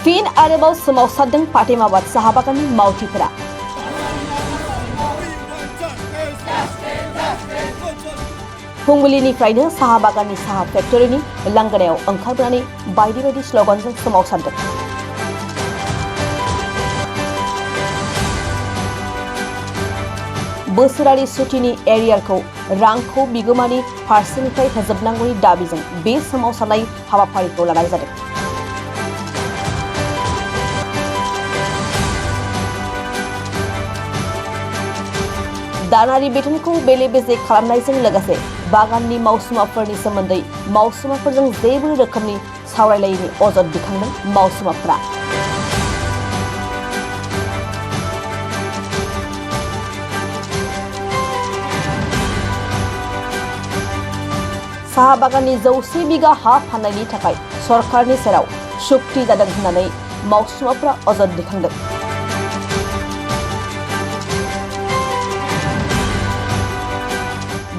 Fin आरोबाव सोमावसारदों फातेमाबाद साहा बागाननि मावथिफोरा। फुंबिलिनिफ्रायनो साहा बागाननि साहा फेक्टरिनि लांगोनायाव ओंखारबोनानै बायदि बायदि स्ल'गानजों सोमावसारदों। बोसोरारि सुटिनि एरियारखौ रांखौ बिगोमानि फारसेनिफ्राय होजोबनांगौनि दाबिजों बे सोमावसारनाय हाबाफारिखौ लानाय जादों। दानारि बेथनखौ बेले बेजे खालामनायजों लोगोसे बागाननि मावसुमाफोरनि सोमोन्दै मावसुमाफोरजों जेबो रोखोमनि सावरायलायैनि अजद दिखांदों मावसुमाफोरा। साहा बागाननि 100 बिगा हा फाननायनि थाखाय सरकारनि सेराव सुक्ति जादों होननानै मावसुमाफोरा अजद दिखांदों।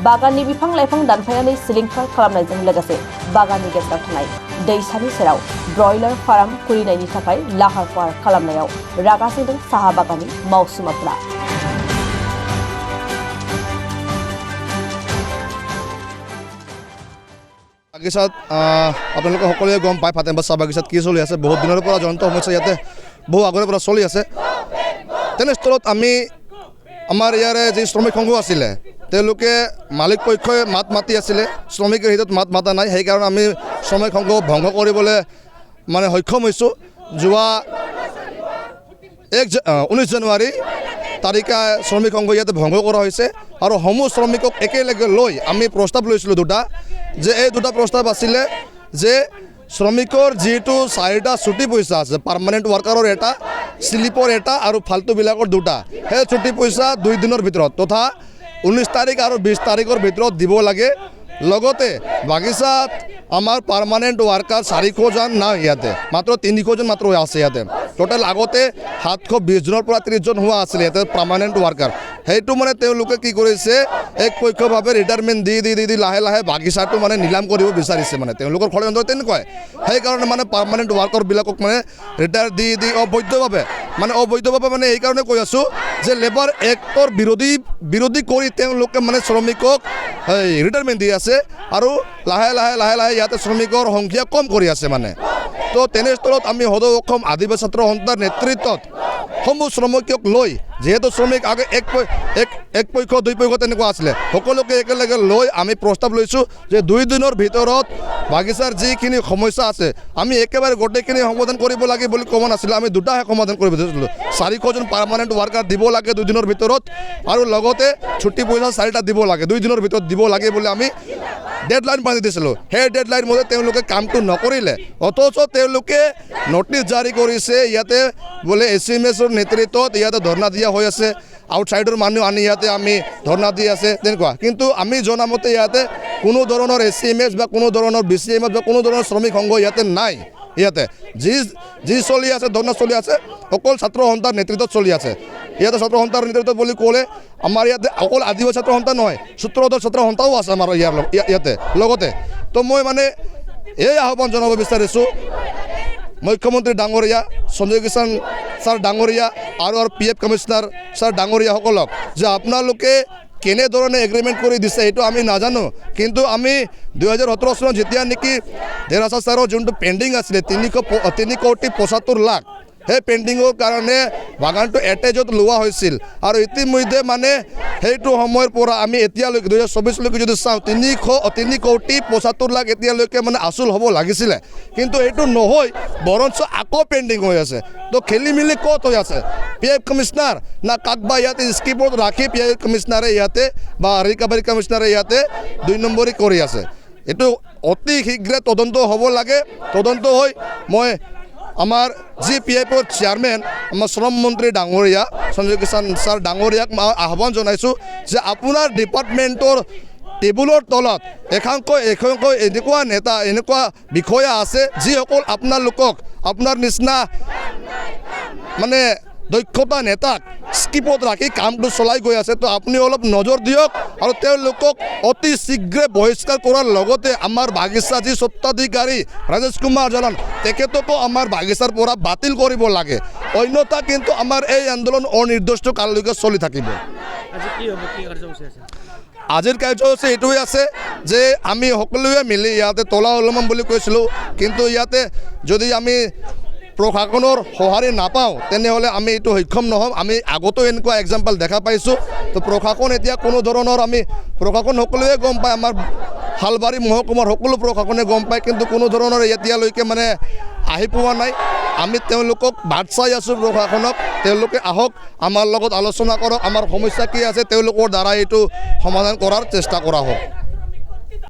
बागाननि बिफां लाइफां दानफायनानै सिलिंखार खालामनायजों लोगोसे बागाननि गेजेराव थानाय दैसानि सेराव ब्रयलार फार्म खुलिनायनि थाखाय लाहार फाहार खालामनायाव रागा जोंदों साहा बागाननि मावसुमाफोरा। বাগিচাত আপোনালোকে সকলোৱে গম পায় ফাতেমাবাদ চাহ বাগিচাত কি চলি আছে। বহুত দিনৰ পৰা জনিত সমস্যা ইয়াতে বহু আগৰে পৰা চলি আছে। তেনেস্থলত আমি আমাৰ ইয়াৰে যি শ্ৰমিক সংঘ আছিলে তেওঁলোকে মালিক পক্ষই মাত মাতি আছিলে, শ্ৰমিকৰ হিতত মাত মাতা নাই। সেইকাৰণে আমি শ্ৰমিক সংঘ ভংগ কৰিবলৈ মানে সক্ষম হৈছোঁ। যোৱা 19 জানুৱাৰী তাৰিখে শ্ৰমিক সংঘ ইয়াতে ভংগ কৰা হৈছে আৰু সমূহ শ্ৰমিকক একেলগে লৈ আমি প্ৰস্তাৱ লৈছিলোঁ দুটা, যে এই দুটা প্ৰস্তাৱ আছিলে যে শ্ৰমিকৰ যিটো 4টা ছুটি পইচা আছে, পাৰ্মানেণ্ট ৱাৰ্কাৰৰ এটা, স্লিপৰ এটা আৰু ফাল্টুবিলাকৰ দুটা, সেই ছুটি পইচা 2 দিনৰ ভিতৰত তথা 19 তাৰিখ আৰু 20 তাৰিখৰ ভিতৰত দিব লাগে। লগতে বাগিচাত আমাৰ পাৰ্মানেণ্ট ৱাৰ্কাৰ 400 জন নাই, ইয়াতে মাত্ৰ 300 জন মাত্ৰ আছে। ইয়াতে টোটেল আগতে 720 জনৰ পৰা 30 জন হোৱা আছিলে ইয়াতে পাৰ্মানেণ্ট ৱাৰ্কাৰ। সেইটো মানে তেওঁলোকে কি কৰিছে, একপক্ষভাৱে ৰিটায়াৰমেণ্ট দি লাহে লাহে বাগিচাটো মানে নিলাম কৰিব বিচাৰিছে। মানে তেওঁলোকৰ ষড়যন্ত্ৰ তেনেকুৱাই। সেইকাৰণে মানে পাৰ্মানেণ্ট ৱাৰ্কাৰবিলাকক মানে ৰিটায়াৰ দি অবৈধভাৱে মানে এইকাৰণে কৈ আছোঁ যে লেবাৰ এক্টৰ বিৰোধী কৰি তেওঁলোকে মানে শ্ৰমিকক ৰিটায়াৰমেণ্ট দি আছে আৰু লাহে লাহে ইয়াতে শ্ৰমিকৰ সংখ্যা কম কৰি আছে মানে। তো তেনেস্থলত আমি সদৌ অসম আদিবাসী ছাত্ৰ সন্থাৰ নেতৃত্বত সমূহ শ্ৰমিকক লৈ, যিহেতু শ্ৰমিক আগে এক পক্ষ 2 পক্ষ তেনেকুৱা আছিলে, সকলোকে একেলগে লৈ আমি প্ৰস্তাৱ লৈছোঁ যে 2 দিনৰ ভিতৰত বাগিচাৰ যিখিনি সমস্যা আছে আমি একেবাৰে গোটেইখিনি সমাধান কৰিব লাগে বুলি ক'ব নাছিলোঁ। আমি দুটাহে সমাধান কৰিব দিছিলোঁ। 400 জন পাৰ্মানেণ্ট ৱাৰ্কাৰ দিব লাগে 2 দিনৰ ভিতৰত আৰু লগতে ছুটি পইচা 4টা দিব লাগে 2 দিনৰ ভিতৰত দিব লাগে বুলি আমি ডেডলাইন বান্ধি দিছিলোঁ। সেই ডেডলাইন মতে তেওঁলোকে কামটো নকৰিলে, অথচ তেওঁলোকে নটিচ জাৰি কৰিছে ইয়াতে বোলে SMSৰ নেতৃত্বত ইয়াতে ধৰ্ণা দিয়া হৈ আছে, আউটসাইডৰ মানুহ আনি ইয়াতে আমি ধৰ্ণা দি আছে তেনেকুৱা। কিন্তু আমি জনামতে ইয়াতে কোনো ধৰণৰ SMS বা কোনো ধৰণৰ BCMS বা কোনো ধৰণৰ শ্ৰমিক সংঘ ইয়াতে নাই। ইয়াতে যি চলি আছে ধৰ্ণা চলি আছে অকল ছাত্ৰ সন্থাৰ নেতৃত্বত চলি আছে। ইয়াতে ছাত্ৰ সন্থাৰ নেতৃত্বত বুলি ক'লে আমাৰ ইয়াতে অকল আদিবাসী ছাত্ৰ সন্থা নহয়, সূত্ৰধৰ ছাত্ৰ সন্থাও আছে আমাৰ ইয়াতে লগতে। তো মই মানে এই আহ্বান জনাব বিচাৰিছোঁ মুখ্যমন্ত্ৰী ডাঙৰীয়া, সঞ্জয় কিষাণ ছাৰ ডাঙৰীয়া আৰু PF কমিশনাৰ ছাৰ ডাঙৰীয়াসকলক যে আপোনালোকে কেনেধৰণে এগ্ৰিমেণ্ট কৰি দিছে এইটো আমি নাজানো, কিন্তু আমি 2017 চনত যেতিয়া নেকি দেৰাছা ছাৰৰ যোনটো পেণ্ডিং আছিলে 3 কোটি 75 লাখ, সেই পেণ্ডিঙৰ কাৰণে বাগানটো এটেজত লোৱা হৈছিল। আৰু ইতিমধ্যে মানে সেইটো সময়ৰ পৰা আমি এতিয়ালৈকে 2024লৈকে যদি চাওঁ 3 কোটি 75 লাখ এতিয়ালৈকে মানে আচুল হ'ব লাগিছিলে, কিন্তু এইটো নহয়, বৰঞ্চ আকৌ পেণ্ডিং হৈ আছে। তো খেলি মেলি ক'ত হৈ আছে? PF কমিশনাৰ না কাকবা ইয়াতে স্কিপত ৰাখি PF কমিশনাৰে ইয়াতে বা ৰিকভাৰী কমিশনাৰে ইয়াতে 2 নম্বৰী কৰি আছে। এইটো অতি শীঘ্ৰে তদন্ত হ'ব লাগে। তদন্ত হৈ মই আমাৰ PFৰ চেয়াৰমেন আমাৰ শ্ৰম মন্ত্ৰী ডাঙৰীয়া সঞ্জয় কিষাণ ছাৰ ডাঙৰীয়াক আহ্বান জনাইছোঁ যে আপোনাৰ ডিপাৰ্টমেণ্টৰ টেবুলৰ তলত একাংশ এনেকুৱা নেতা এনেকুৱা বিষয়া আছে যিসকল আপোনালোকক আপোনাৰ নিচিনা মানে দক্ষতা নেতাক স্কিপত ৰাখি কামটো চলাই গৈ আছে। তো আপুনি অলপ নজৰ দিয়ক আৰু তেওঁলোকক অতি শীঘ্ৰে বহিষ্কাৰ কৰাৰ লগতে আমাৰ বাগিচা যি স্বত্বাধিকাৰী ৰাজেশ কুমাৰ জালান তেখেতকো আমাৰ বাগিচাৰ পৰা বাতিল কৰিব লাগে, অন্যথা কিন্তু আমাৰ এই আন্দোলন অনিৰ্দিষ্ট কাললৈকে চলি থাকিব। আজিৰ কাৰ্যসূচী এইটোৱে আছে যে আমি সকলোৱে মিলি ইয়াতে তলা ওলমাম বুলি কৈছিলোঁ, কিন্তু ইয়াতে যদি আমি প্ৰশাসনৰ সঁহাৰি নাপাওঁ তেনেহ'লে আমি এইটো সক্ষম নহ'ম। আমি আগতো এনেকুৱা এক্সাম্পল দেখা পাইছোঁ। তো প্ৰশাসন এতিয়া কোনো ধৰণৰ প্ৰশাসন সকলোৱে গম পায়, আমাৰ হালবাৰী মহকুমাৰ সকলো প্ৰশাসনে গম পায়, কিন্তু কোনো ধৰণৰ এতিয়ালৈকে আহি পোৱা নাই। আমি তেওঁলোকক বাট চাই আছোঁ প্ৰশাসনক, তেওঁলোকে আহক, আমাৰ লগত আলোচনা কৰক, আমাৰ সমস্যা কি আছে তেওঁলোকৰ দ্বাৰা এইটো সমাধান কৰাৰ চেষ্টা কৰা হওক।